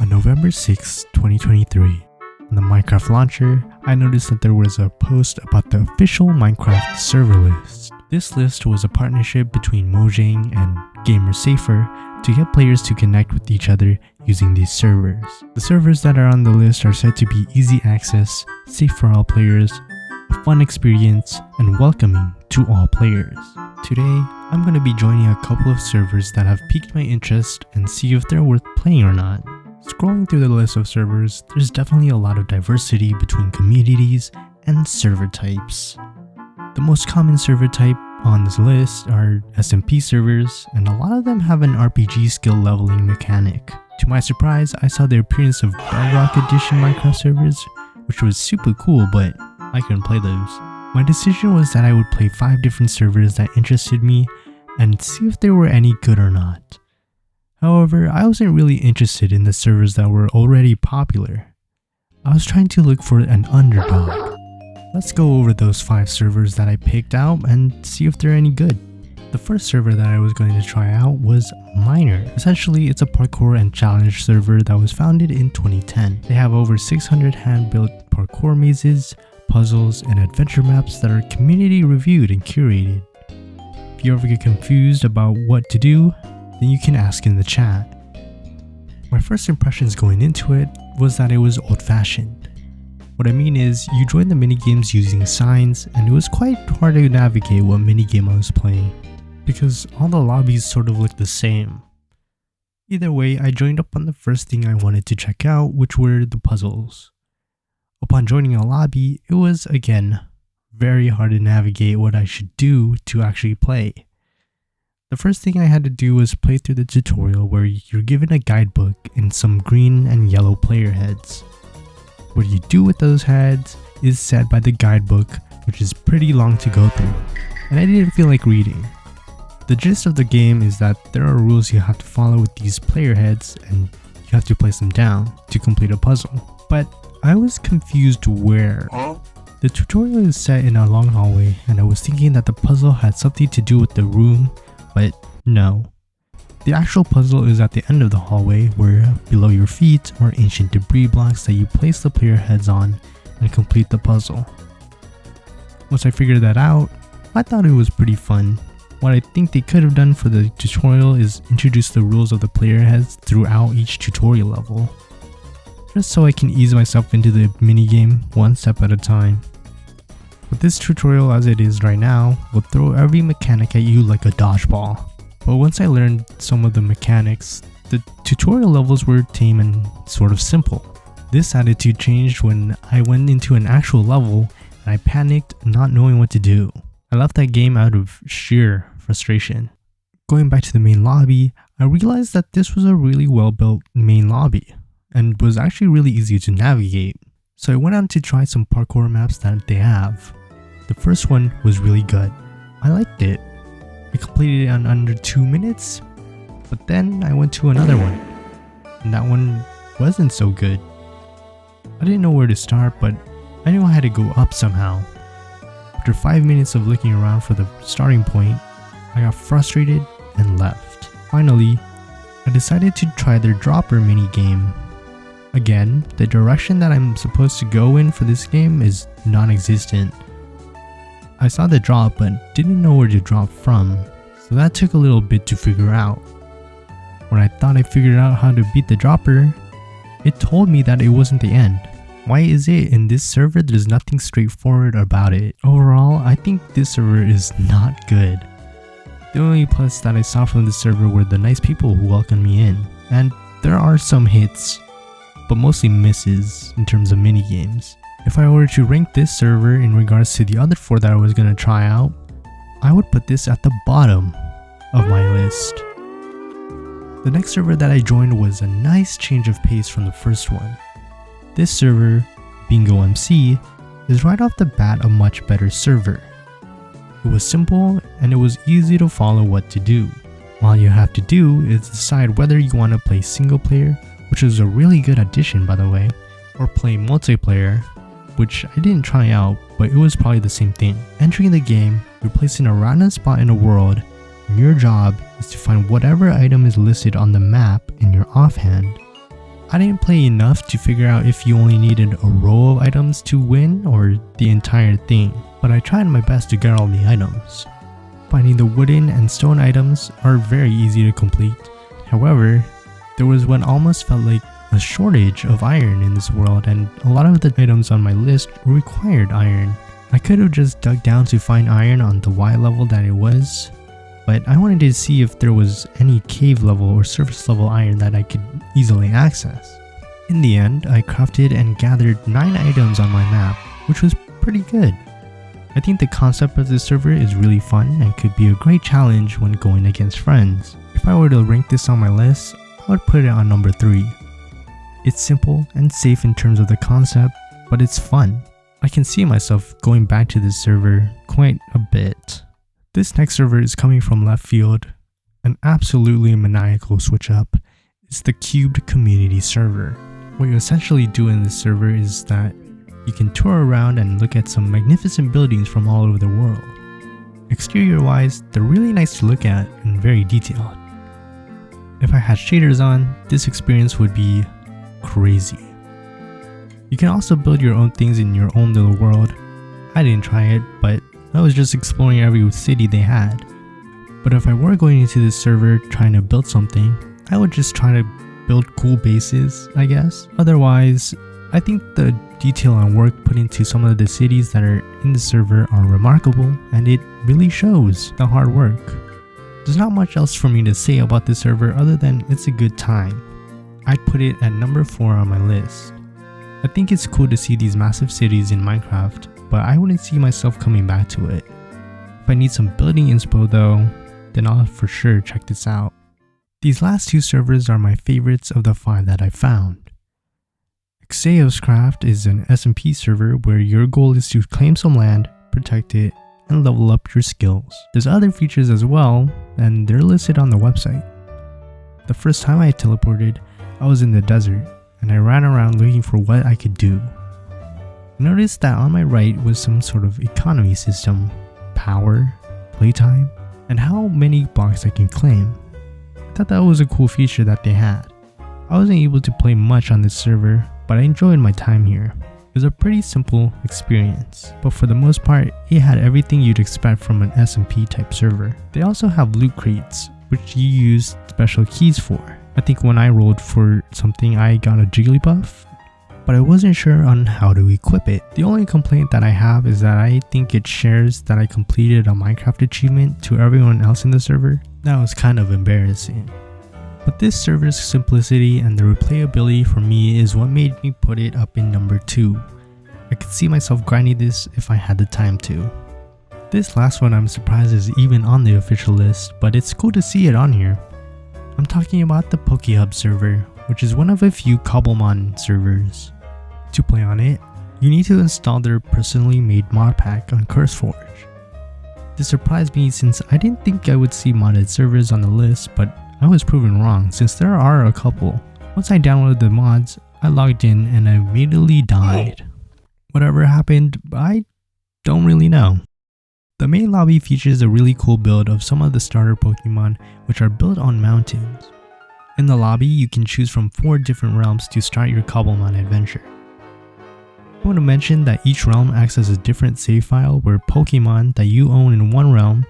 On November 6, 2023, on the Minecraft launcher, I noticed that there was a post about the official Minecraft server list. This list was a partnership between Mojang and GamerSafer to get players to connect with each other using these servers. The servers that are on the list are said to be easy access, safe for all players, a fun experience, and welcoming to all players. Today, I'm going to be joining a couple of servers that have piqued my interest and see if they're worth playing or not. Scrolling through the list of servers, there's definitely a lot of diversity between communities and server types. The most common server type on this list are SMP servers, and a lot of them have an RPG skill leveling mechanic. To my surprise, I saw the appearance of Bedrock Edition Minecraft servers, which was super cool, but I couldn't play those. My decision was that I would play 5 different servers that interested me and see if they were any good or not. However, I wasn't really interested in the servers that were already popular. I was trying to look for an underdog. Let's go over those 5 servers that I picked out and see if they're any good. The first server that I was going to try out was Miner. Essentially, it's a parkour and challenge server that was founded in 2010. They have over 600 hand-built parkour mazes, puzzles, and adventure maps that are community reviewed and curated. If you ever get confused about what to do, then you can ask in the chat. My first impressions going into it was that it was old-fashioned. What I mean is, you join the minigames using signs, and it was quite hard to navigate what minigame I was playing, because all the lobbies sort of looked the same. Either way, I joined up on the first thing I wanted to check out, which were the puzzles. Upon joining a lobby, it was, again, very hard to navigate what I should do to actually play. The first thing I had to do was play through the tutorial where you're given a guidebook and some green and yellow player heads. What you do with those heads is said by the guidebook, which is pretty long to go through, and I didn't feel like reading. The gist of the game is that there are rules you have to follow with these player heads, and you have to place them down to complete a puzzle. But I was confused where. The tutorial is set in a long hallway, and I was thinking that the puzzle had something to do with the room, but no. The actual puzzle is at the end of the hallway, where below your feet are ancient debris blocks that you place the player heads on and complete the puzzle. Once I figured that out, I thought it was pretty fun. What I think they could have done for the tutorial is introduce the rules of the player heads throughout each tutorial level, just so I can ease myself into the minigame one step at a time. But this tutorial as it is right now will throw every mechanic at you like a dodgeball. But once I learned some of the mechanics, the tutorial levels were tame and sort of simple. This attitude changed when I went into an actual level and I panicked not knowing what to do. I left that game out of sheer frustration. Going back to the main lobby, I realized that this was a really well built main lobby and was actually really easy to navigate. So I went out to try some parkour maps that they have. The first one was really good. I liked it. I completed it in under 2 minutes, but then I went to another one, and that one wasn't so good. I didn't know where to start, but I knew I had to go up somehow. After 5 minutes of looking around for the starting point, I got frustrated and left. Finally, I decided to try their dropper minigame. Again, the direction that I'm supposed to go in for this game is non-existent. I saw the drop but didn't know where to drop from, so that took a little bit to figure out. When I thought I figured out how to beat the dropper, it told me that it wasn't the end. Why is it in this server there's nothing straightforward about it? Overall, I think this server is not good. The only plus that I saw from this server were the nice people who welcomed me in, and there are some hits, but mostly misses in terms of minigames. If I were to rank this server in regards to the other 4 that I was going to try out, I would put this at the bottom of my list. The next server that I joined was a nice change of pace from the first one. This server, Bingo MC, is right off the bat a much better server. It was simple and it was easy to follow what to do. All you have to do is decide whether you want to play single player, which is a really good addition by the way, or play multiplayer, which I didn't try out, but it was probably the same thing. Entering the game, you're placed in a random spot in a world, and your job is to find whatever item is listed on the map in your offhand. I I didn't play enough to figure out if you only needed a row of items to win or the entire thing, but I tried my best to get all the items. Finding the wooden and stone items are very easy to complete. However, there was what almost felt like a shortage of iron in this world, and a lot of the items on my list required iron. I could have just dug down to find iron on the Y level that it was, but I wanted to see if there was any cave level or surface level iron that I could easily access. In the end, I crafted and gathered 9 items on my map, which was pretty good. I think the concept of this server is really fun and could be a great challenge when going against friends. If I were to rank this on my list, I would put it on number 3. It's simple and safe in terms of the concept, but it's fun. I can see myself going back to this server quite a bit. This next server is coming from left field, an absolutely maniacal switch up. It's the Cubed Community server. What you essentially do in this server is that you can tour around and look at some magnificent buildings from all over the world. Exterior wise, they're really nice to look at and very detailed. If I had shaders on, this experience would be crazy. You can also build your own things in your own little world. I didn't try it, but I was just exploring every city they had. But if I were going into this server trying to build something, I would just try to build cool bases, I guess. Otherwise, I think the detail and work put into some of the cities that are in the server are remarkable, and it really shows the hard work. There's not much else for me to say about this server other than it's a good time. I'd put it at number 4 on my list. I think it's cool to see these massive cities in Minecraft, but I wouldn't see myself coming back to it. If I need some building inspo though, then I'll for sure check this out. These last 2 servers are my favorites of the 5 that I found. XaosCraft is an SMP server where your goal is to claim some land, protect it, and level up your skills. There's other features as well, and they're listed on the website. The first time I teleported, I was in the desert, and I ran around looking for what I could do. I noticed that on my right was some sort of economy system, power, playtime, and how many blocks I can claim. I thought that was a cool feature that they had. I wasn't able to play much on this server, but I enjoyed my time here. It was a pretty simple experience, but for the most part, it had everything you'd expect from an SMP type server. They also have loot crates, which you use special keys for. I think when I rolled for something, I got a Jigglypuff, but I wasn't sure on how to equip it. The only complaint that I have is that I think it shares that I completed a Minecraft achievement to everyone else in the server. That was kind of embarrassing. But this server's simplicity and the replayability for me is what made me put it up in number 2. I could see myself grinding this if I had the time to. This last one I'm surprised is even on the official list, but it's cool to see it on here. I'm talking about the PokeHub server, which is one of a few Cobblemon servers. To play on it, you need to install their personally made mod pack on CurseForge. This surprised me since I didn't think I would see modded servers on the list, but I was proven wrong since there are a couple. Once I downloaded the mods, I logged in and I immediately died. Whatever happened, I don't really know. The main lobby features a really cool build of some of the starter Pokemon which are built on mountains. In the lobby, you can choose from 4 different realms to start your Cobblemon adventure. I want to mention that each realm acts as a different save file where Pokemon that you own in one realm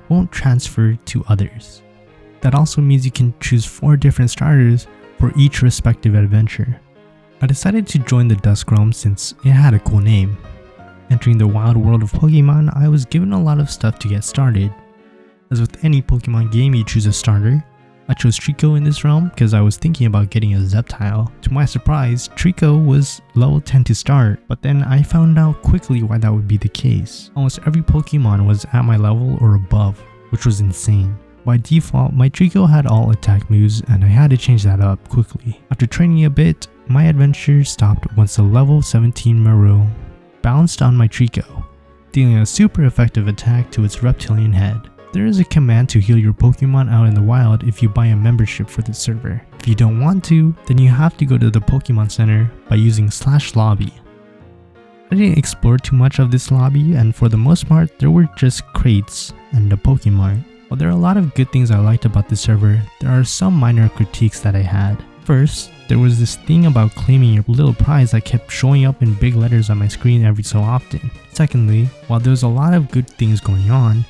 won't transfer to others. That also means you can choose 4 different starters for each respective adventure. I decided to join the Dusk Realm since it had a cool name. Entering the wild world of Pokemon, I was given a lot of stuff to get started. As with any Pokemon game, you choose a starter. I chose Trico in this realm because I was thinking about getting a Sceptile. To my surprise, Trico was level 10 to start, but then I found out quickly why that would be the case. Almost every Pokemon was at my level or above, which was insane. By default, my Trico had all attack moves and I had to change that up quickly. After training a bit, my adventure stopped once a level 17 Maru bounced on my Trico, dealing a super effective attack to its reptilian head. There is a command to heal your Pokemon out in the wild if you buy a membership for this server. If you don't want to, then you have to go to the Pokemon Center by using /lobby. I didn't explore too much of this lobby, and for the most part, there were just crates and a Pokemon. While there are a lot of good things I liked about this server, there are some minor critiques that I had. First, there was this thing about claiming your little prize that kept showing up in big letters on my screen every so often. Secondly, while there was a lot of good things going on,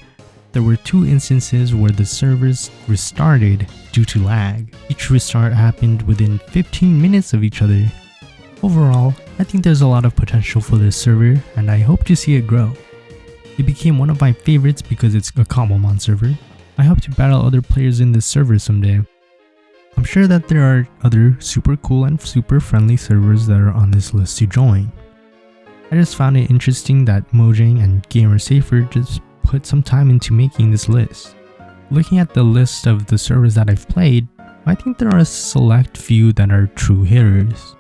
there were 2 instances where the servers restarted due to lag. Each restart happened within 15 minutes of each other. Overall, I think there's a lot of potential for this server and I hope to see it grow. It became one of my favorites because it's a Cobblemon server. I hope to battle other players in this server someday. I'm sure that there are other super cool and super friendly servers that are on this list to join. I just found it interesting that Mojang and GamerSafer just put some time into making this list. Looking at the list of the servers that I've played, I think there are a select few that are true hitters.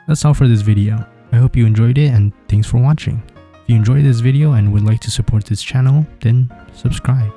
That's all for this video. I hope you enjoyed it and thanks for watching. If you enjoyed this video and would like to support this channel, then subscribe.